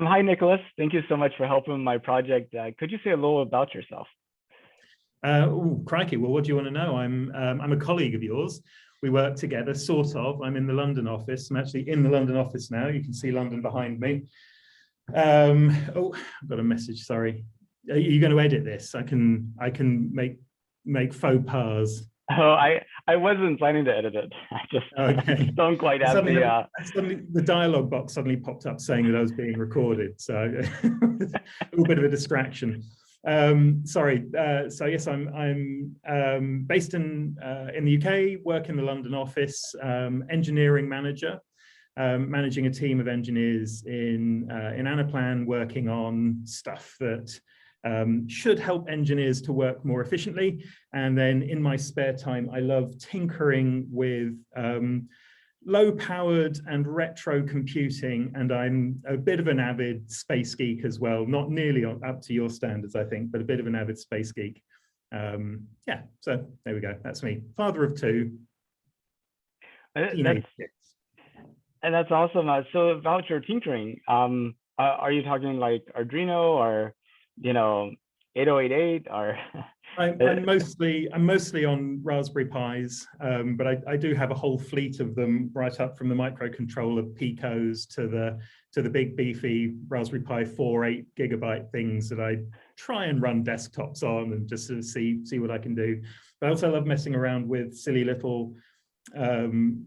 Hi, Nicholas. Thank you so much for helping with my project. Could you say a little about yourself? Oh, crikey. Well, what do you want to know? I'm a colleague of yours. We work together, sort of. I'm in the London office. I'm actually in the London office now. You can see London behind me. Oh, I've got a message. Sorry. Are you going to edit this? I can make faux pas. Oh, I wasn't planning to edit it. I just don't quite have suddenly the dialogue box suddenly popped up saying that I was being recorded. So a little bit of a distraction. Sorry. So yes, I'm based in the UK, work in the London office, engineering manager, managing a team of engineers in Anaplan, working on stuff that should help engineers to work more efficiently. And then in my spare time, I love tinkering with low-powered and retro computing, and I'm a bit of an avid space geek as well. Not nearly up to your standards, I think, but a bit of an avid space geek. Yeah, so there we go. That's me, father of two. And that's awesome. So about your tinkering, are you talking like Arduino or 8088 or? I'm mostly on Raspberry Pis, but I do have a whole fleet of them, right up from the microcontroller Picos to the big beefy Raspberry Pi 4 8 GB things that I try and run desktops on and just sort of see what I can do. But I also love messing around with silly little kind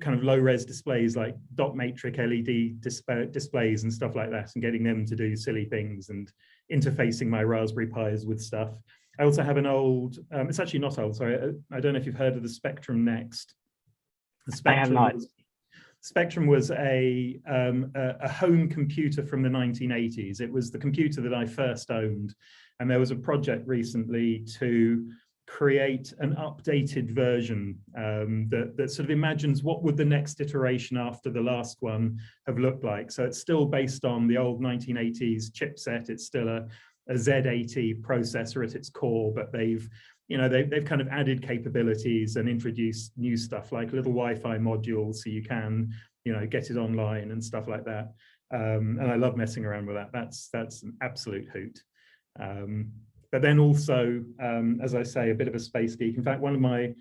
of low-res displays like dot matrix LED displays and stuff like that, and getting them to do silly things and interfacing my Raspberry Pis with stuff. I also have an old, it's actually not old, sorry, I don't know if you've heard of the Spectrum Next. The Spectrum, I have not. Spectrum was a home computer from the 1980s. It was the computer that I first owned. And there was a project recently to create an updated version that sort of imagines what would the next iteration after the last one have looked like. So it's still based on the old 1980s chipset. It's still a Z80 processor at its core, but they've kind of added capabilities and introduced new stuff like little Wi-Fi modules, so you can get it online and stuff like that. And I love messing around with that. That's an absolute hoot. But then also, as I say, a bit of a space geek. In fact, one of my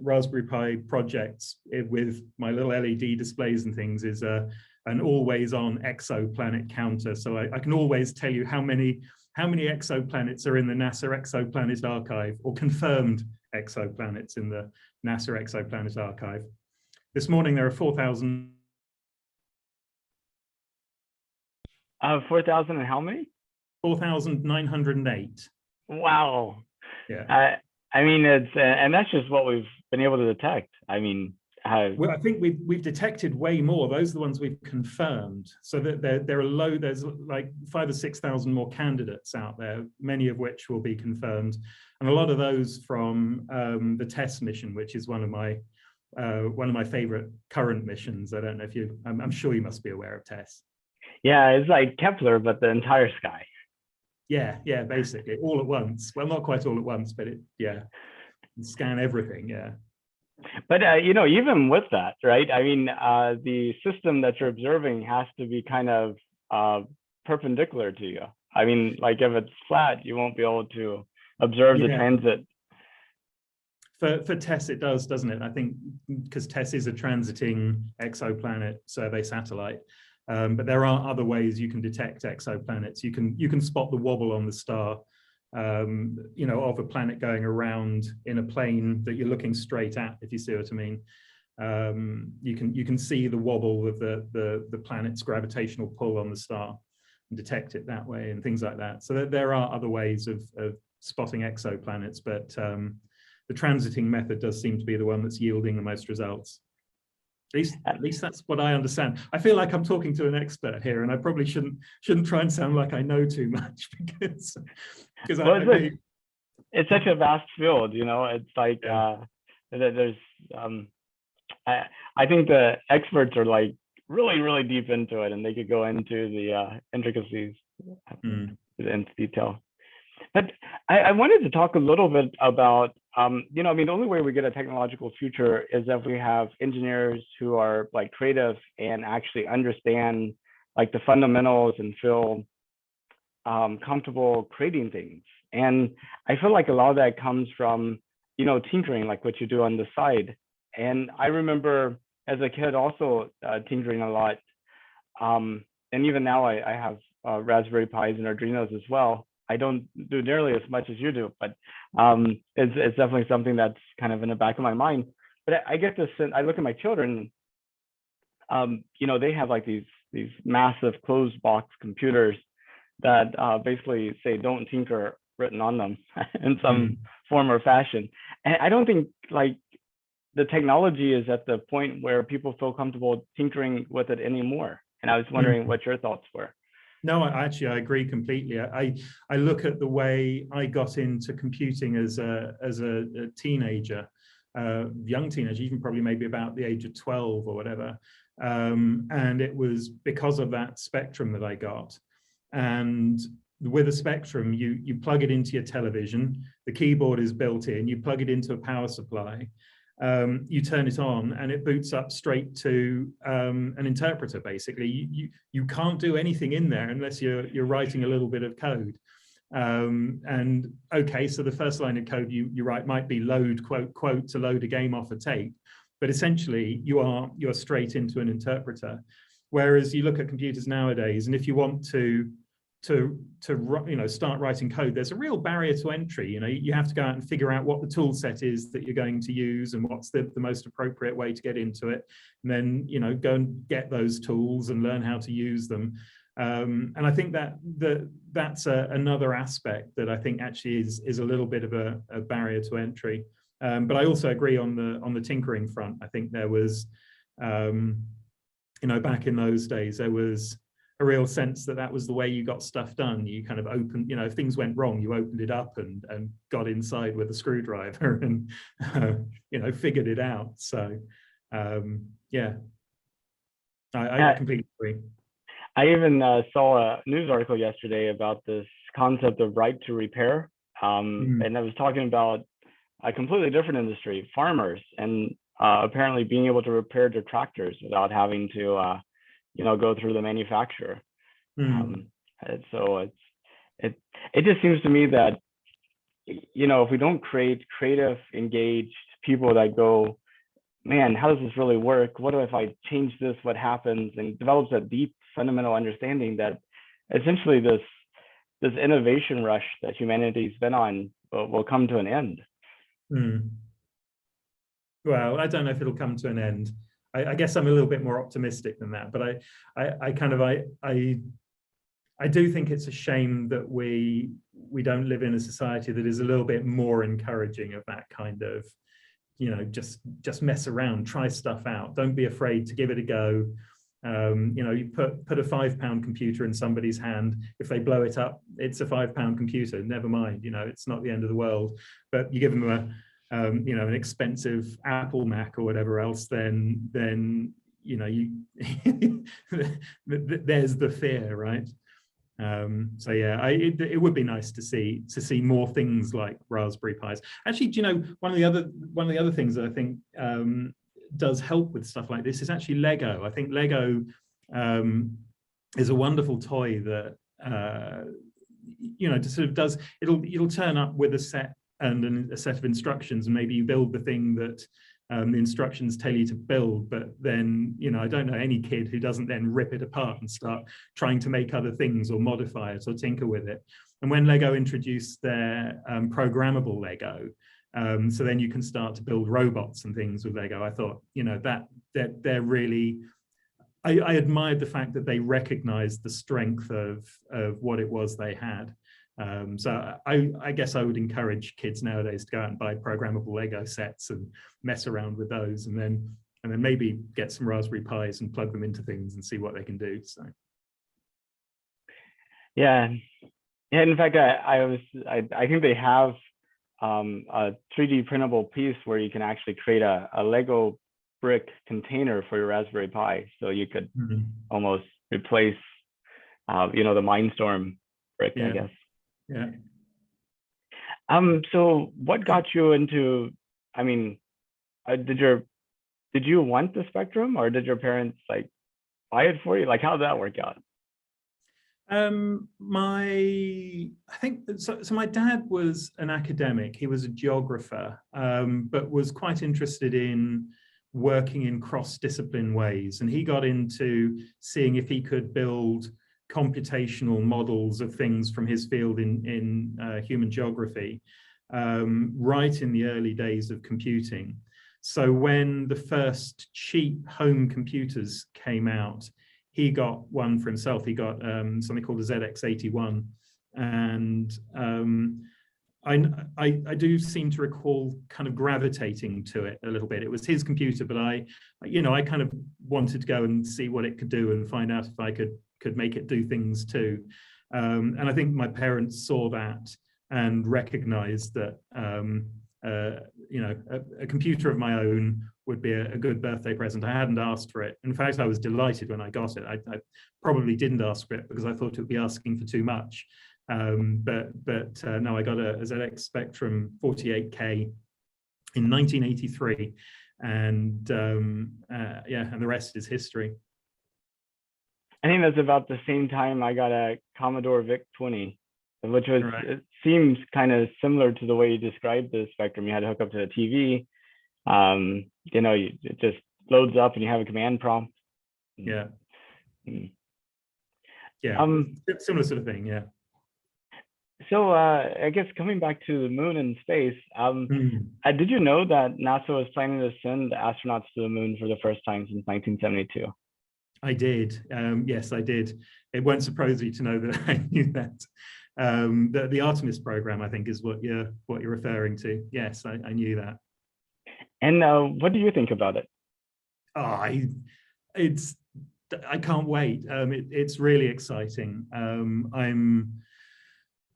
Raspberry Pi projects with my little LED displays and things is an always-on exoplanet counter. So I can always tell you how many exoplanets are in the NASA Exoplanet Archive, or confirmed exoplanets in the NASA Exoplanet Archive. This morning there are 4,000. 4,000 and how many? 4,908. Wow. Yeah. I mean, it's and that's just what we've been able to detect. I mean, well, I think we've detected way more. Those are the ones we've confirmed. So that there are there's like 5,000 or 6,000 more candidates out there, many of which will be confirmed, and a lot of those from the TESS mission, which is one of my favorite current missions. I don't know if you. I'm sure you must be aware of TESS. Yeah, it's like Kepler, but the entire sky. Yeah, basically all at once. Well, not quite all at once, but scan everything. Yeah. But even with that, right? I mean, the system that you're observing has to be kind of perpendicular to you. I mean, like if it's flat, you won't be able to observe the transit. For TESS, it does, doesn't it? I think because TESS is a transiting exoplanet survey satellite. But there are other ways you can detect exoplanets. You can spot the wobble on the star, of a planet going around in a plane that you're looking straight at, if you see what I mean. You can see the wobble of the planet's gravitational pull on the star and detect it that way and things like that. So there are other ways of spotting exoplanets, but the transiting method does seem to be the one that's yielding the most results. At least that's what I understand. I feel like I'm talking to an expert here, and I probably shouldn't try and sound like I know too much because it's such a vast field. It's like there's I think the experts are like really deep into it, and they could go into the intricacies into detail. But I wanted to talk a little bit about, I mean, the only way we get a technological future is if we have engineers who are like creative and actually understand like the fundamentals and feel comfortable creating things. And I feel like a lot of that comes from, tinkering, like what you do on the side. And I remember as a kid also tinkering a lot. And even now I have Raspberry Pis and Arduinos as well. I don't do nearly as much as you do, but it's definitely something that's kind of in the back of my mind. But I get this, I look at my children, they have like these massive closed box computers that basically say "don't tinker" written on them in some form or fashion. And I don't think like the technology is at the point where people feel comfortable tinkering with it anymore. And I was wondering what your thoughts were. No, I agree completely. I look at the way I got into computing as a teenager, young teenager, even probably maybe about the age of 12 or whatever. And it was because of that Spectrum that I got. And with a Spectrum, you plug it into your television, the keyboard is built in, you plug it into a power supply, you turn it on and it boots up straight to an interpreter. Basically, you can't do anything in there unless you're writing a little bit of code. And okay, so the first line of code you write might be load quote to load a game off a tape, but essentially you're straight into an interpreter. Whereas you look at computers nowadays, and if you want to start writing code, there's a real barrier to entry. You have to go out and figure out what the tool set is that you're going to use and what's the most appropriate way to get into it, and then go and get those tools and learn how to use them. And I think that's another aspect that I think actually is a little bit of a barrier to entry. But I also agree on the tinkering front. I think there was back in those days, there was a real sense that was the way you got stuff done. You kind of opened, if things went wrong, you opened it up and got inside with a screwdriver and, figured it out. So, yeah, I completely agree. I even saw a news article yesterday about this concept of right to repair. And I was talking about a completely different industry, farmers, and apparently being able to repair their tractors without having to go through the manufacturer. So it just seems to me that if we don't create creative, engaged people that go, man, how does this really work? What if I change this? What happens? And develops a deep fundamental understanding that essentially this innovation rush that humanity's been on will come to an end. Well, I don't know if it'll come to an end. I guess I'm a little bit more optimistic than that, but I do think it's a shame that we don't live in a society that is a little bit more encouraging of that kind of, just mess around, try stuff out, don't be afraid to give it a go. You put a £5 computer in somebody's hand. If they blow it up, it's a £5 computer. Never mind, it's not the end of the world. But you give them an expensive Apple Mac or whatever else, then there's the fear, right? So yeah, it would be nice to see more things like Raspberry Pis. Actually, one of the other things that I think does help with stuff like this is actually Lego. I think Lego is a wonderful toy that just sort of does. It'll turn up with a set and a set of instructions, and maybe you build the thing that the instructions tell you to build, but then I don't know any kid who doesn't then rip it apart and start trying to make other things or modify it or tinker with it. And when Lego introduced their programmable Lego, so then you can start to build robots and things with Lego, I thought that they're really, I admired the fact that they recognized the strength of what it was they had. So I guess I would encourage kids nowadays to go out and buy programmable Lego sets and mess around with those, and then maybe get some Raspberry Pis and plug them into things and see what they can do. So yeah. In fact, I think they have a 3D printable piece where you can actually create a Lego brick container for your Raspberry Pi, so you could almost replace the Mindstorm brick, I guess. Yeah. So what got you into, did you want the Spectrum, or did your parents buy it for you? How did that work out? I think so. So my dad was an academic. He was a geographer, but was quite interested in working in cross-discipline ways. And he got into seeing if he could build computational models of things from his field in human geography, right in the early days of computing. So when the first cheap home computers came out, he got one for himself. He got something called a ZX81, and I do seem to recall kind of gravitating to it a little bit. It was his computer, but I kind of wanted to go and see what it could do and find out if I could make it do things too. And I think my parents saw that and recognized that a computer of my own would be a good birthday present. I hadn't asked for it. In fact, I was delighted when I got it. I probably didn't ask for it because I thought it would be asking for too much. But no, I got a ZX Spectrum 48K in 1983, and and the rest is history. I think that's about the same time I got a Commodore VIC-20, which was, right. It seems kind of similar to the way you described the Spectrum. You had to hook up to a TV. It just loads up and you have a command prompt. Yeah. Mm. Yeah. Similar sort of thing. Yeah. So I guess coming back to the moon and space, did you know that NASA was planning to send astronauts to the moon for the first time since 1972? I did. Yes, I did. It won't surprise you to know that I knew that. The Artemis program, I think, is what you're referring to. Yes, I knew that. And what do you think about it? Oh, I can't wait. It's really exciting.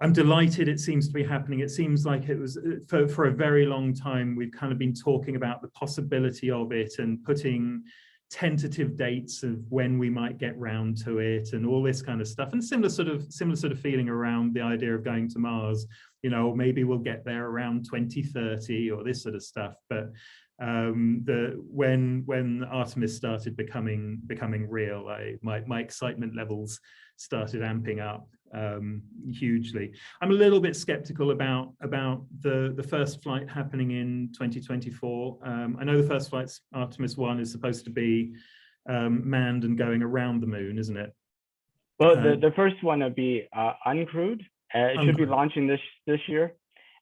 I'm delighted it seems to be happening. It seems like it was for a very long time. We've kind of been talking about the possibility of it and putting tentative dates of when we might get round to it and all this kind of stuff, and similar sort of feeling around the idea of going to Mars. Maybe we'll get there around 2030 or this sort of stuff. But when Artemis started becoming real, my excitement levels started amping up hugely. I'm a little bit skeptical about the first flight happening in 2024. I know the first flight, Artemis 1, is supposed to be manned and going around the moon, isn't it? Well, the first one would be uncrewed. It should be launching this year.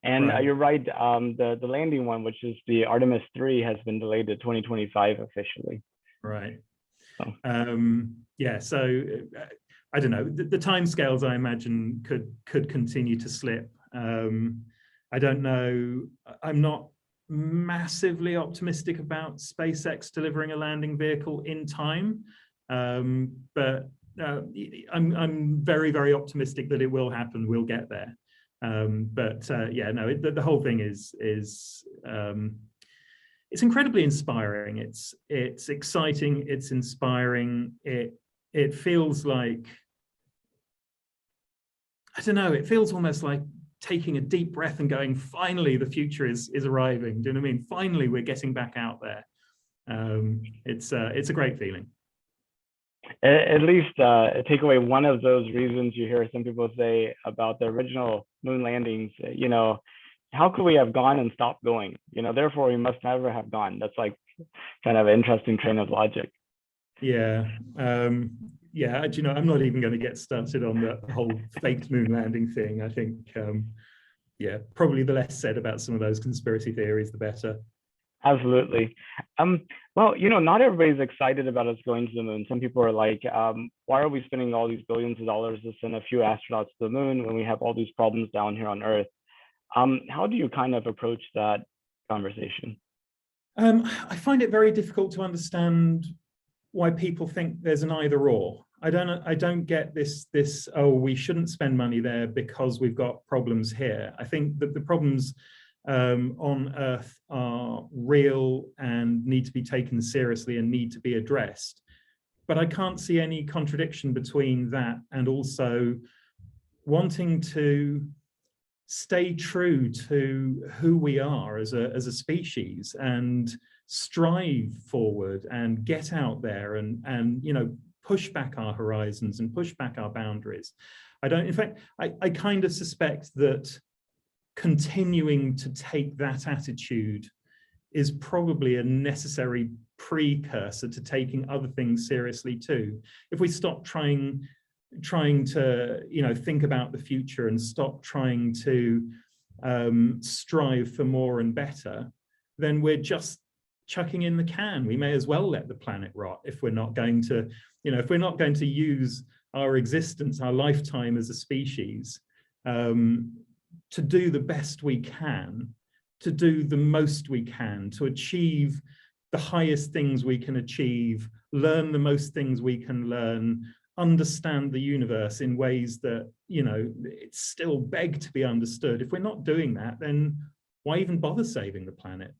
And right. You're right, the landing one, which is the Artemis 3, has been delayed to 2025 officially. Right. So. So I don't know. The timescales, I imagine, could continue to slip. I don't know. I'm not massively optimistic about SpaceX delivering a landing vehicle in time, but I'm very, very optimistic that it will happen. We'll get there. The whole thing is it's incredibly inspiring. It's exciting. It's inspiring. It feels like, I don't know, it feels almost like taking a deep breath and going, finally, the future is arriving. Do you know what I mean? Finally, we're getting back out there. It's a great feeling. At least take away one of those reasons you hear some people say about the original moon landings, how could we have gone and stopped going? Therefore we must never have gone. That's like kind of an interesting train of logic. Yeah. I'm not even going to get started on the whole faked moon landing thing. I think, probably the less said about some of those conspiracy theories, the better. Absolutely. Well, not everybody's excited about us going to the moon. Some people are like, why are we spending all these billions of dollars to send a few astronauts to the moon when we have all these problems down here on Earth? How do you kind of approach that conversation? I find it very difficult to understand why people think there's an either or. I don't get this, we shouldn't spend money there because we've got problems here. I think that the problems on Earth are real and need to be taken seriously and need to be addressed. But I can't see any contradiction between that and also wanting to stay true to who we are as a species and strive forward and get out there and push back our horizons and push back our boundaries. In fact, I kind of suspect that continuing to take that attitude is probably a necessary precursor to taking other things seriously too. If we stop trying to, think about the future and stop trying to strive for more and better, then we're just chucking in the can. We may as well let the planet rot if we're not going to, if we're not going to use our existence, our lifetime as a species, to do the best we can, to do the most we can, to achieve the highest things we can achieve, learn the most things we can learn, understand the universe in ways that, it's still begged to be understood. If we're not doing that, then why even bother saving the planet,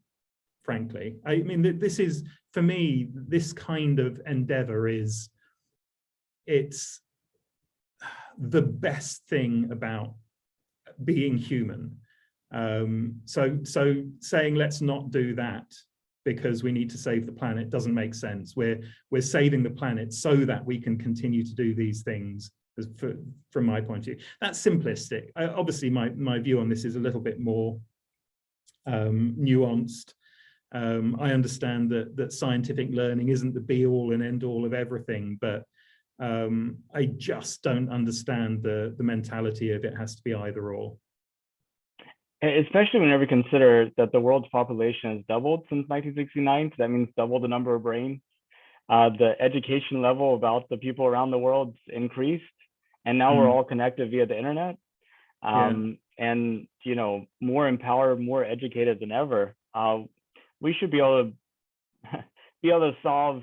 frankly? I mean, this is, for me, this kind of endeavor it's the best thing about being human. So saying let's not do that because we need to save the planet doesn't make sense. We're saving the planet so that we can continue to do these things. From my point of view, that's simplistic. Obviously, my view on this is a little bit more nuanced. I understand that scientific learning isn't the be all and end all of everything, but I just don't understand the mentality of it has to be either or. Especially whenever you consider that the world's population has doubled since 1969, so that means double the number of brains. The education level about the people around the world's increased, and now we're all connected via the internet. And more empowered, more educated than ever. We should be able to solve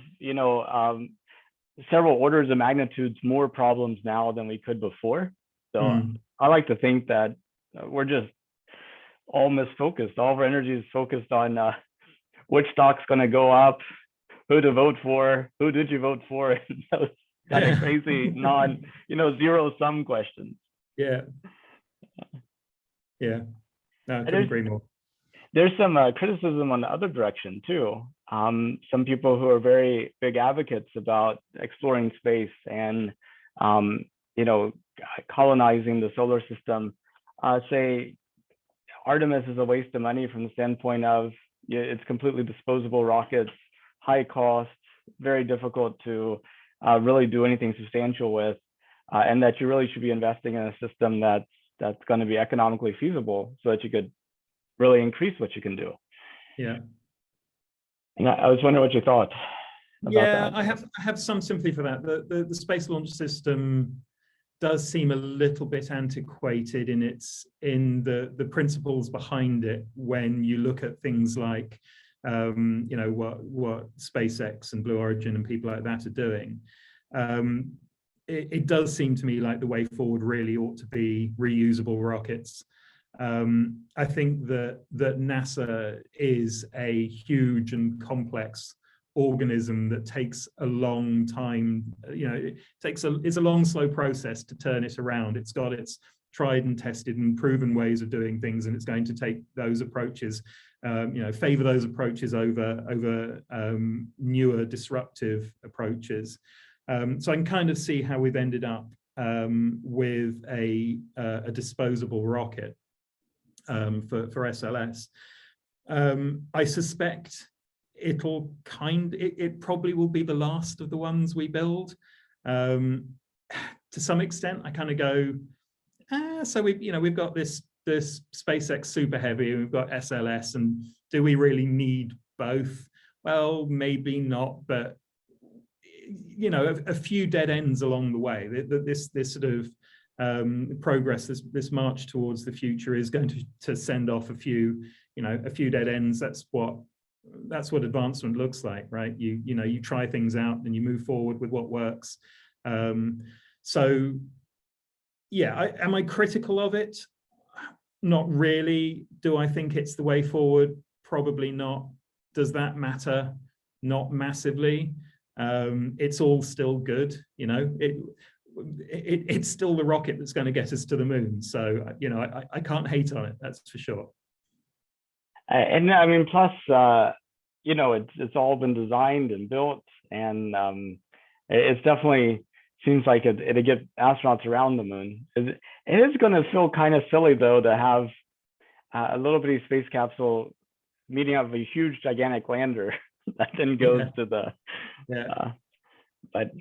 several orders of magnitudes more problems now than we could before. So I like to think that we're just all misfocused. All of our energy is focused on which stock's going to go up, who to vote for, who did you vote for, and those kind of crazy zero-sum questions. Yeah. No, I couldn't agree more. There's some criticism on the other direction too. Some people who are very big advocates about exploring space and colonizing the solar system say Artemis is a waste of money from the standpoint of it's completely disposable rockets, high cost, very difficult to really do anything substantial with, and that you really should be investing in a system that's going to be economically feasible so that you could really increase what you can do. Yeah. And I was wondering what you thought about that. I have some sympathy for that. The space launch system does seem a little bit antiquated in the principles behind it when you look at things like what SpaceX and Blue Origin and people like that are doing. It does seem to me like the way forward really ought to be reusable rockets. I think that NASA is a huge and complex organism that takes a long time. It's a long, slow process to turn it around. It's got its tried and tested and proven ways of doing things, and it's going to take those approaches, favor those approaches over newer disruptive approaches. So I can kind of see how we've ended up with a disposable rocket for SLS. I suspect it probably will be the last of the ones we build. To some extent, I kind of go, so we've got this SpaceX Super Heavy, and we've got SLS, and do we really need both? Well, maybe not, but a few dead ends along the way. This sort of progress, this march towards the future is going to send off a few dead ends. That's what advancement looks like, right? You try things out and you move forward with what works. So yeah, am I critical of it? Not really. Do I think it's the way forward? Probably not. Does that matter? Not massively. It's all still good, it's still the rocket that's going to get us to the moon. So, I can't hate on it, that's for sure. And I mean, plus, it's all been designed and built, and It's definitely seems like it gets astronauts around the moon. It is going to feel kind of silly though to have a little bitty space capsule meeting up with a huge gigantic lander that then goes Yeah, to the yeah. uh, but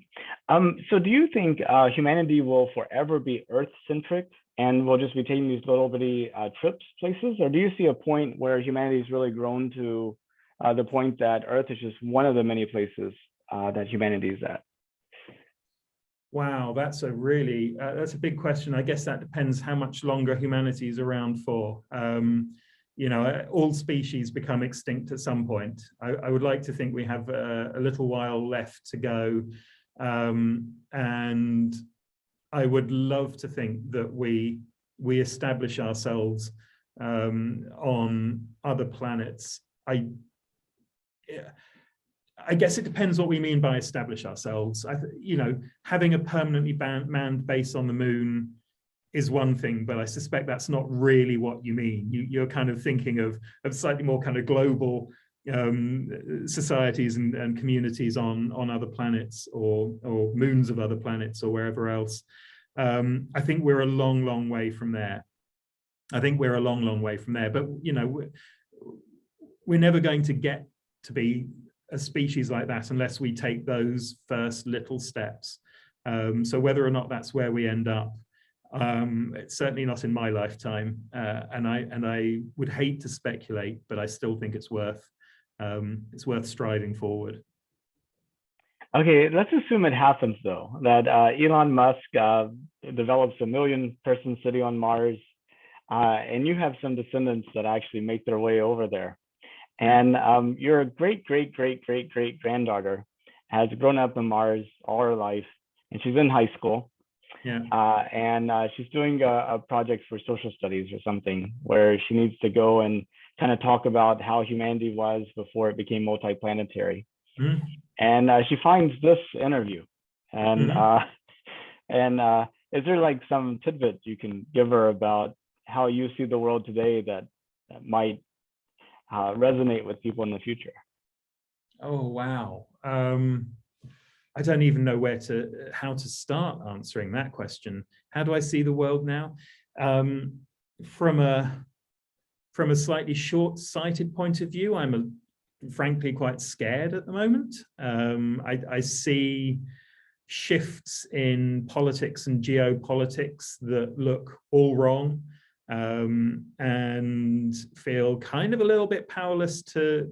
so do you think humanity will forever be Earth centric and we'll just be taking these little bitty trips places, or do you see a point where humanity's really grown to the point that Earth is just one of the many places that humanity is at? Wow, that's a big question. I guess that depends how much longer humanity is around for. You know, all species become extinct at some point. I would like to think we have a little while left to go, and I would love to think that we establish ourselves on other planets. I guess it depends what we mean by establish ourselves. You know, having a permanently manned base on the moon is one thing, but I suspect that's not really what you mean. You're kind of thinking of slightly more kind of global societies and communities on other planets or moons of other planets or wherever else. I think we're a long way from there. I think we're a long way from there. But you know, we're never going to get to be a species like that unless we take those first little steps. So whether or not that's where we end up, it's certainly not in my lifetime, and I would hate to speculate, but I still think it's worth striving forward. Okay, let's assume it happens though, that Elon Musk develops a 1,000,000-person city on Mars, and you have some descendants that actually make their way over there. And your great granddaughter has grown up in Mars all her life, and she's in high school. Yeah. And she's doing a project for social studies or something where she needs to go and kind of talk about how humanity was before it became multiplanetary. Mm-hmm. And she finds this interview, and is there like some tidbit you can give her about how you see the world today that might resonate with people in the future? Oh wow. I don't even know how to start answering that question. How do I see the world now? From a slightly short-sighted point of view, I'm frankly quite scared at the moment. I see shifts in politics and geopolitics that look all wrong, and feel kind of a little bit powerless to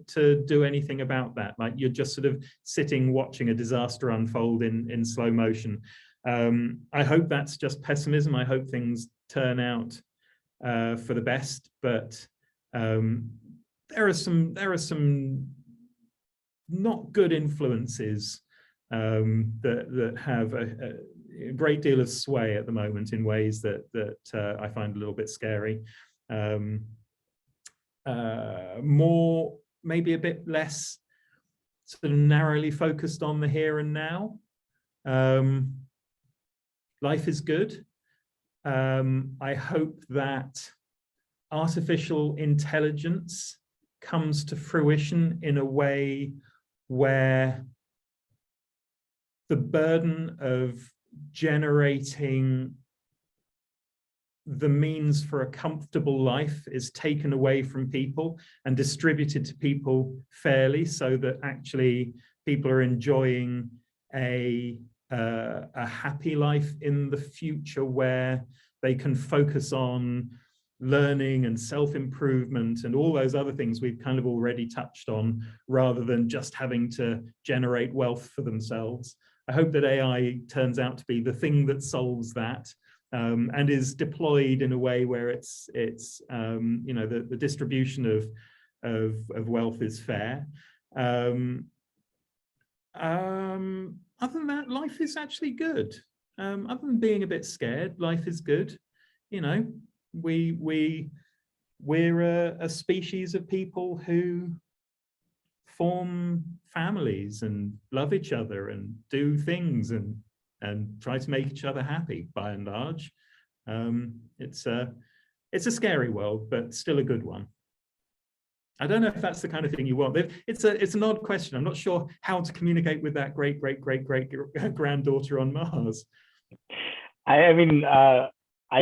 do anything about that. Like you're just sort of sitting watching a disaster unfold in slow motion. I hope that's just pessimism. I hope things turn out for the best, but there are some not good influences that have a great deal of sway at the moment in ways that I find a little bit scary. More, maybe a bit less sort of narrowly focused on the here and now. Life is good. I hope that artificial intelligence comes to fruition in a way where the burden of generating the means for a comfortable life is taken away from people and distributed to people fairly, so that actually people are enjoying a happy life in the future, where they can focus on learning and self-improvement and all those other things we've kind of already touched on, rather than just having to generate wealth for themselves. I hope that AI turns out to be the thing that solves that, and is deployed in a way where it's you know, the distribution of wealth is fair. Other than that, life is actually good. Other than being a bit scared, life is good. You know, we're a species of people who form families and love each other and do things and try to make each other happy, by and large. It's a scary world, but still a good one. I don't know if that's the kind of thing you want. It's an odd question. I'm not sure how to communicate with that great granddaughter on Mars. I mean, I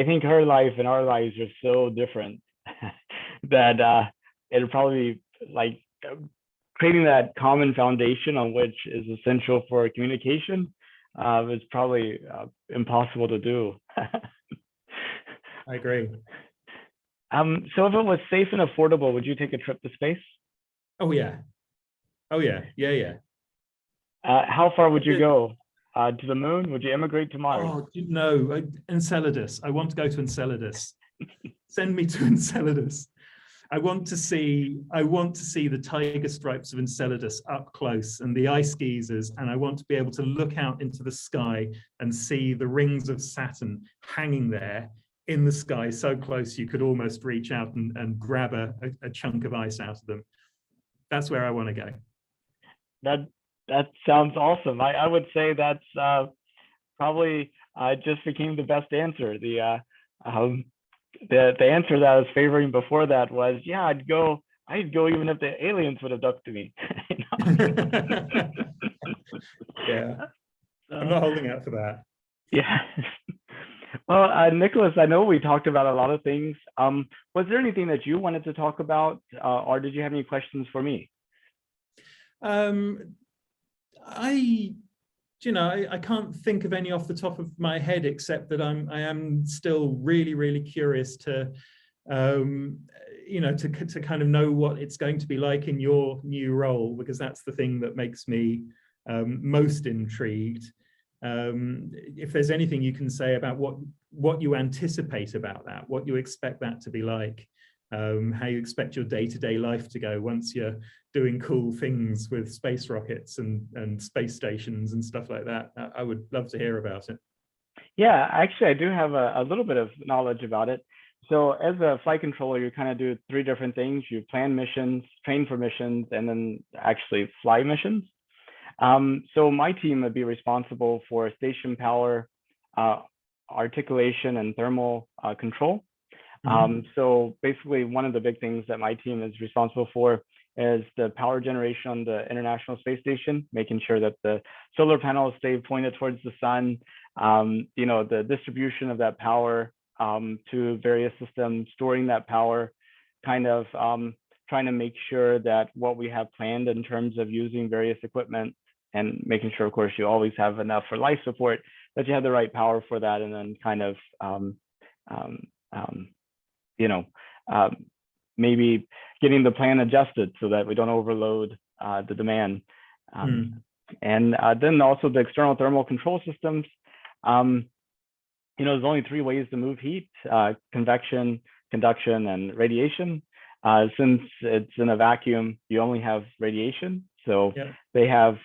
think her life and our lives are so different that it'll probably be like creating that common foundation on which is essential for communication is probably impossible to do. I agree. So if it was safe and affordable, would you take a trip to space? Oh yeah. Oh yeah. Yeah. How far would you go? To the moon? Would you immigrate to Mars? Oh no, Enceladus. I want to go to Enceladus. Send me to Enceladus. I want to see the tiger stripes of Enceladus up close and the ice geysers, and I want to be able to look out into the sky and see the rings of Saturn hanging there in the sky so close you could almost reach out and grab a chunk of ice out of them. That's where I want to go. That sounds awesome. I would say that's probably just became the best answer. The answer that I was favoring before that was, yeah, I'd go even if the aliens would abduct me. Yeah, I'm not holding out for that. Yeah. Well, Nicklas, I know we talked about a lot of things. Was there anything that you wanted to talk about, or did you have any questions for me? I can't think of any off the top of my head, except that I am still really curious to, to kind of know what it's going to be like in your new role, because that's the thing that makes me most intrigued. If there's anything you can say about what you anticipate about that, what you expect that to be like, how you expect your day-to-day life to go once you're doing cool things with space rockets and space stations and stuff like that. I would love to hear about it. Yeah, actually, I do have a little bit of knowledge about it. So as a flight controller, you kind of do three different things. You plan missions, train for missions, and then actually fly missions. So my team would be responsible for station power, articulation, and thermal control. So basically, one of the big things that my team is responsible for is the power generation on the International Space Station, making sure that the solar panels stay pointed towards the sun, the distribution of that power to various systems, storing that power, kind of trying to make sure that what we have planned in terms of using various equipment and making sure, of course, you always have enough for life support, that you have the right power for that, and then kind of maybe getting the plan adjusted so that we don't overload the demand. And then also the external thermal control systems. There's only three ways to move heat: convection, conduction, and radiation. Since it's in a vacuum, you only have radiation. So they have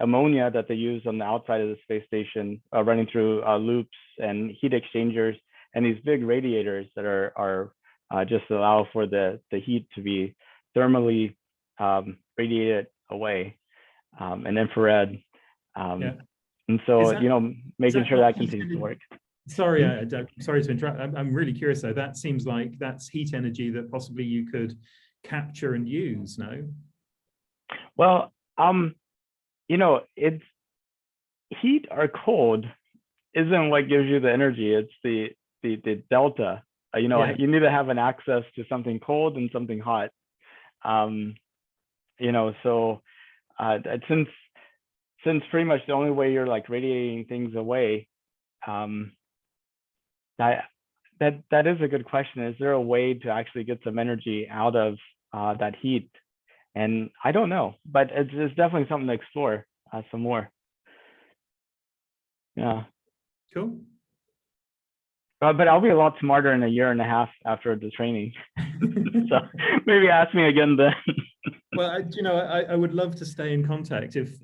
ammonia that they use on the outside of the space station, running through loops and heat exchangers, and these big radiators that are just allow for the heat to be thermally radiated away, and infrared. And so, making sure that continues to work. Sorry, sorry to interrupt. I'm really curious though. That seems like that's heat energy that possibly you could capture and use, no? Well, it's heat or cold isn't what gives you the energy. It's the delta. You need to have an access to something cold and something hot. So since pretty much the only way you're like radiating things away, that is a good question. Is there a way to actually get some energy out of that heat? And I don't know, but it's definitely something to explore some more. Yeah. Cool. But I'll be a lot smarter in a year and a half after the training. So maybe ask me again then. Well, I would love to stay in contact if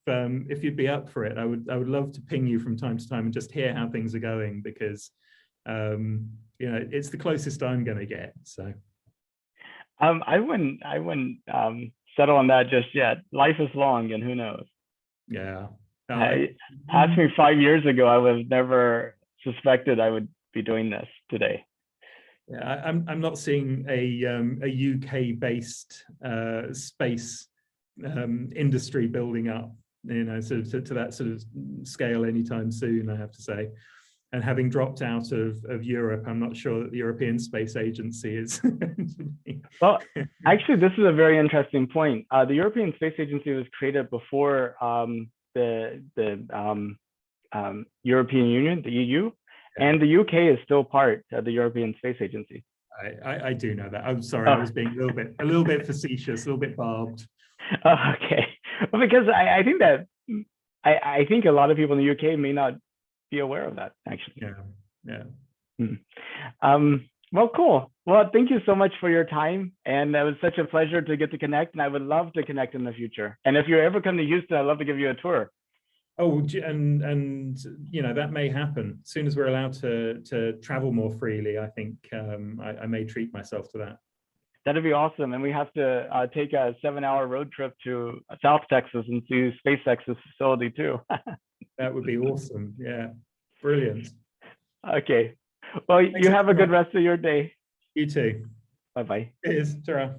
you'd be up for it. I would love to ping you from time to time and just hear how things are going, because it's the closest I'm going to get. So I wouldn't settle on that just yet. Life is long, and who knows? Yeah. Asked me 5 years ago, I would have never suspected I would be doing this today. Yeah, I'm not seeing a UK-based space industry building up, sort of to that sort of scale anytime soon, I have to say. And having dropped out of Europe, I'm not sure that the European Space Agency is. Well, actually, this is a very interesting point. The European Space Agency was created before the European Union, the EU, and the UK is still part of the European Space Agency. I do know that. I'm sorry, I was being a little bit facetious, a little bit barbed. Okay, well, because I think that I think a lot of people in the UK may not be aware of that, actually. Yeah. Well, cool. Well, thank you so much for your time, and it was such a pleasure to get to connect. And I would love to connect in the future. And if you ever come to Houston, I'd love to give you a tour. Oh, and that may happen as soon as we're allowed to travel more freely. I think I may treat myself to that. That'd be awesome. And we have to take a 7-hour road trip to South Texas and see SpaceX's facility too. That would be awesome. Yeah, brilliant. Okay. Well, you have a good rest of your day. You too. Bye-bye. Cheers. Ta-ra.